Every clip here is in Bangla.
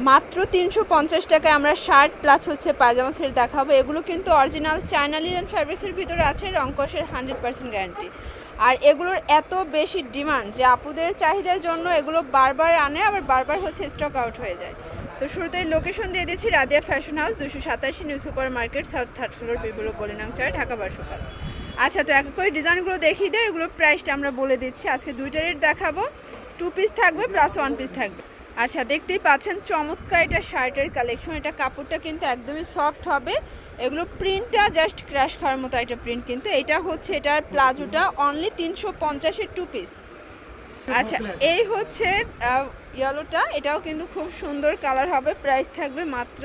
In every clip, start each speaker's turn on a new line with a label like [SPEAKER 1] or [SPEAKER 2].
[SPEAKER 1] মাত্র ৩৫০ টাকায় আমরা শার্ট প্লাস হচ্ছে পায়জামা সেট দেখাবো। এগুলো কিন্তু অরিজিনাল চায়না লিনেন ফ্যাব্রিক্সের ভিতরে আছে, রং কষের 100% গ্যারান্টি। আর এগুলোর এত বেশি ডিমান্ড যে আপুদের চাহিদার জন্য এগুলো বারবার আনে, আবার বারবার হচ্ছে স্টক আউট হয়ে যায়। তো শুরুতেই লোকেশন দিয়ে দিচ্ছি, Radia fashion house, 287 new supermarket, south 3rd floor, বিবুল গলিনাং 4, ঢাকা 1205। আচ্ছা, তো এক করে ডিজাইনগুলো দেখিয়ে দেয়, এগুলোর প্রাইসটা আমরা বলে দিচ্ছি। আজকে দুইটা রেট দেখাবো, 2 পিস থাকবে প্লাস 1 পিস থাকবে। আচ্ছা, দেখতেই পাচ্ছেন চমৎকার এটা শার্টের কালেকশন। এটা কাপড়টা কিন্তু একদমই সফট হবে, এগুলো প্রিন্টটা জাস্ট ক্র্যাশ খাওয়ার মতো একটা প্রিন্ট। কিন্তু এটা হচ্ছে এটার প্লাজোটা অনলি 350-এর 2 পিস। আচ্ছা, এই হচ্ছে ইয়েলোটা, এটাও কিন্তু খুব সুন্দর কালার হবে, প্রাইস থাকবে মাত্র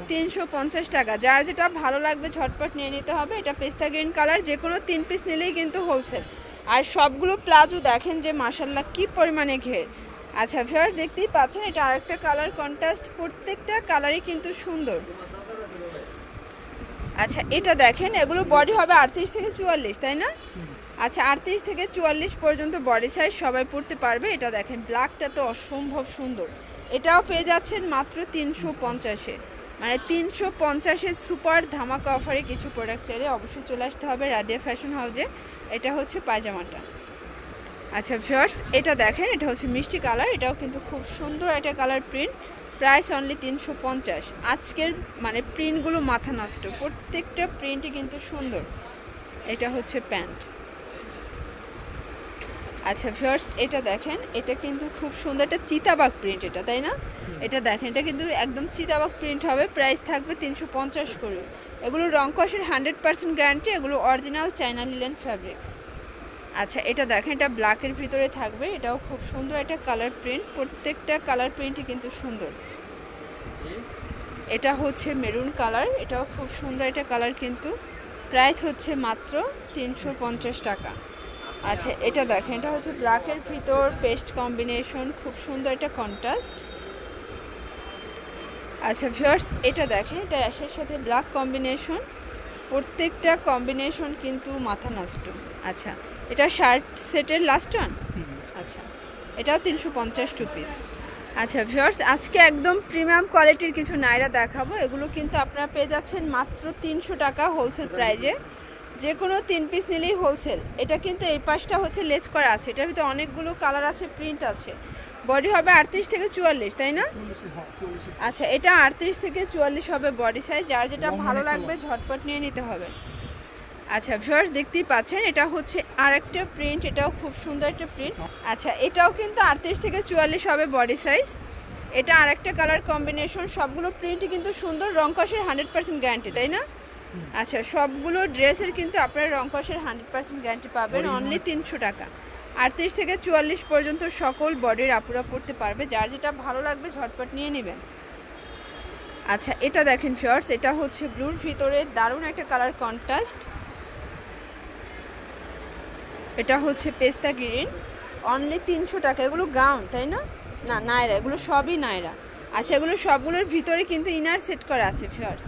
[SPEAKER 1] 350 টাকা। যার যেটা ভালো লাগবে ঝটপট নিয়ে নিতে হবে। এটা পেস্তা গ্রিন কালার, যে কোনো 3 পিস নিলেই কিন্তু হোলসেল। আর সবগুলো প্লাজো দেখেন যে মাশাআল্লাহ কি পরিমাণে ঘের। আচ্ছা ভিউয়ার, দেখতেই পাচ্ছেন এটা আরেকটা কালার কন্ট্রাস্ট, প্রত্যেকটা কালারই কিন্তু সুন্দর। আচ্ছা, এটা দেখেন, এগুলো বডি হবে 38 থেকে 44, তাই না? আচ্ছা, 38 থেকে 44 পর্যন্ত বডি সাইজ সবাই পরতে পারবে। এটা দেখেন, ব্ল্যাকটা তো অসম্ভব সুন্দর। এটাও পেয়ে যাচ্ছেন মাত্র 350-এ, মানে 350-এর সুপার ধামাকা অফারে কিছু প্রোডাক্ট চাইলে অবশ্যই চলে আসতে হবে রাদিয়া ফ্যাশন হাউসে। এটা হচ্ছে পায়জামাটা। আচ্ছা ভিউয়ার্স, এটা দেখেন, এটা হচ্ছে মিষ্টি কালার, এটাও কিন্তু খুব সুন্দর একটা কালার প্রিন্ট, প্রাইস অনলি 350। আজকের মানে প্রিন্টগুলো মাথা নষ্ট, প্রত্যেকটা প্রিন্টই কিন্তু সুন্দর। এটা হচ্ছে প্যান্ট। আচ্ছা ভিউয়ার্স, এটা দেখেন, এটা কিন্তু খুব সুন্দর একটা চিতাবাগ প্রিন্ট, এটা তাই না? এটা দেখেন, এটা কিন্তু একদম চিতাবাগ প্রিন্ট হবে, প্রাইস থাকবে 350 করে। এগুলো রং কষের 100% গ্যারান্টি, এগুলো অরিজিনাল চায়না লিনেন ফ্যাব্রিক্স। আচ্ছা, এটা দেখেন, এটা ব্ল্যাকের ভিতরে থাকবে, এটাও খুব সুন্দর একটা কালার প্রিন্ট, প্রত্যেকটা কালার প্রিন্টই কিন্তু সুন্দর। এটা হচ্ছে মেরুন কালার, এটাও খুব সুন্দর একটা কালার, কিন্তু প্রাইস হচ্ছে মাত্র 350 টাকা। আচ্ছা, এটা দেখেন, এটা হচ্ছে ব্ল্যাকের ভিতর পেস্ট কম্বিনেশন, খুব সুন্দর একটা কন্ট্রাস্ট। আচ্ছা ভিউয়ার্স, এটা দেখেন, এটা অ্যাশের সাথে ব্ল্যাক কম্বিনেশন, প্রত্যেকটা কম্বিনেশন কিন্তু মাথা নষ্ট। আচ্ছা, এটা শার্ট সেটের লাস্ট ওয়ান। আচ্ছা, এটাও 350 2 পিস। আচ্ছা ভিউয়ার্স, আজকে একদম প্রিমিয়াম কোয়ালিটির কিছু নাইরা দেখাবো। এগুলো কিন্তু আপনারা পেয়ে যাচ্ছেন মাত্র 300 টাকা হোলসেল প্রাইজে, যে কোনো 3 পিস নিলেই হোলসেল। এটা কিন্তু এই পাশটা হচ্ছে লেস করা আছে, এটার ভিতরে অনেকগুলো কালার আছে, প্রিন্ট আছে। বডি হবে 38 থেকে 44, তাই না? আচ্ছা, এটা 38 থেকে 44 হবে বডি সাইজ, যার যেটা ভালো লাগবে ঝটপট নিয়ে নিতে হবে। আচ্ছা ভিউয়ার্স, দেখতেই পাচ্ছেন, এটা হচ্ছে আরেকটা প্রিন্ট, এটাও খুব সুন্দর একটা প্রিন্ট। আচ্ছা, এটাও কিন্তু 38 থেকে 44 হবে বডি সাইজ। এটা আরেকটা কালার কম্বিনেশন, সবগুলো প্রিন্টই কিন্তু সুন্দর, রং কষের 100% গ্যারান্টি, তাই না? আচ্ছা, সবগুলো ড্রেসের কিন্তু আপনারা রং কষের 100% গ্যারান্টি পাবেন অনলি 300 টাকা। 38 থেকে 44 পর্যন্ত সকল বডির আপুরা পরতে পারবে, যার যেটা ভালো লাগবে ঝটপট নিয়ে নেবেন। আচ্ছা, এটা দেখেন ভিউয়ার্স, এটা হচ্ছে ব্লুর ভিতরে দারুণ একটা কালার কন্ট্রাস্ট। এটা হচ্ছে পেস্তা গ্রিন, অনলি 300 টাকা। এগুলো গাউন, তাই না? না, নায়রা, এগুলো সবই নায়রা। আচ্ছা, এগুলো সবগুলোর ভিতরে কিন্তু ইনার সেট করা আছে ভিউয়ার্স,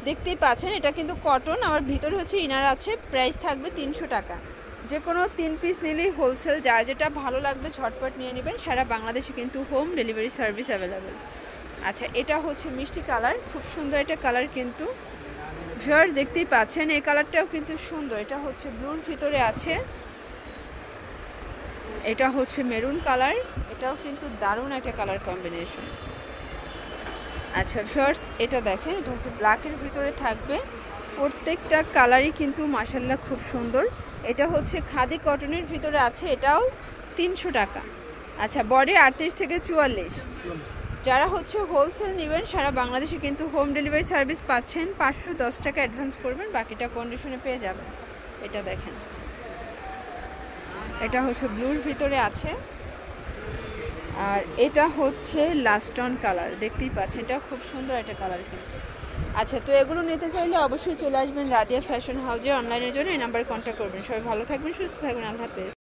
[SPEAKER 1] দেখতেই পাচ্ছেন। এটা কিন্তু কটন, আমার ভিতরে হচ্ছে ইনার আছে, প্রাইস থাকবে 300 টাকা। যে কোনো 3 পিস নিলেই হোলসেল, যার যেটা ভালো লাগবে ঝটপট নিয়ে নেবেন। সারা বাংলাদেশে কিন্তু হোম ডেলিভারি সার্ভিস অ্যাভেলেবেল। আচ্ছা, এটা হচ্ছে মিষ্টি কালার, খুব সুন্দর একটা কালার কিন্তু ভিউয়ার্স, দেখতেই পাচ্ছেন। এই কালারটাও কিন্তু সুন্দর, এটা হচ্ছে ব্লুর ভিতরে আছে। এটা হচ্ছে মেরুন কালার, এটাও কিন্তু দারুণ একটা কালার কম্বিনেশন। আচ্ছা ভিউয়ার্স, এটা দেখেন, এটা হচ্ছে ব্ল্যাকের ভিতরে থাকবে, প্রত্যেকটা কালারই কিন্তু মাশাআল্লাহ খুব সুন্দর। এটা হচ্ছে খাদি কটনের ভিতরে আছে, এটাও 300 টাকা। আচ্ছা, বডি 38 থেকে 44। যারা হচ্ছে হোলসেল নেবেন সারা বাংলাদেশে কিন্তু হোম ডেলিভারি সার্ভিস পাচ্ছেন। 510 টাকা অ্যাডভান্স করবেন, বাকিটা কন্ডিশনে পেয়ে যাবেন। এটা দেখেন, এটা হচ্ছে ব্লুর ভিতরে আছে, আর এটা হচ্ছে লাস্ট অন কালার, দেখতেই পাচ্ছেন, এটা খুব সুন্দর একটা কালার কিন্তু। আচ্ছা, তো এগুলো নিতে চাইলে অবশ্যই চলে আসবেন রাদিয়া ফ্যাশন হাউসে। অনলাইনের জন্য এই নাম্বারে কন্ট্যাক্ট করবেন। সবাই ভালো থাকবেন, সুস্থ থাকবেন, আল্লাহ হাফেজ।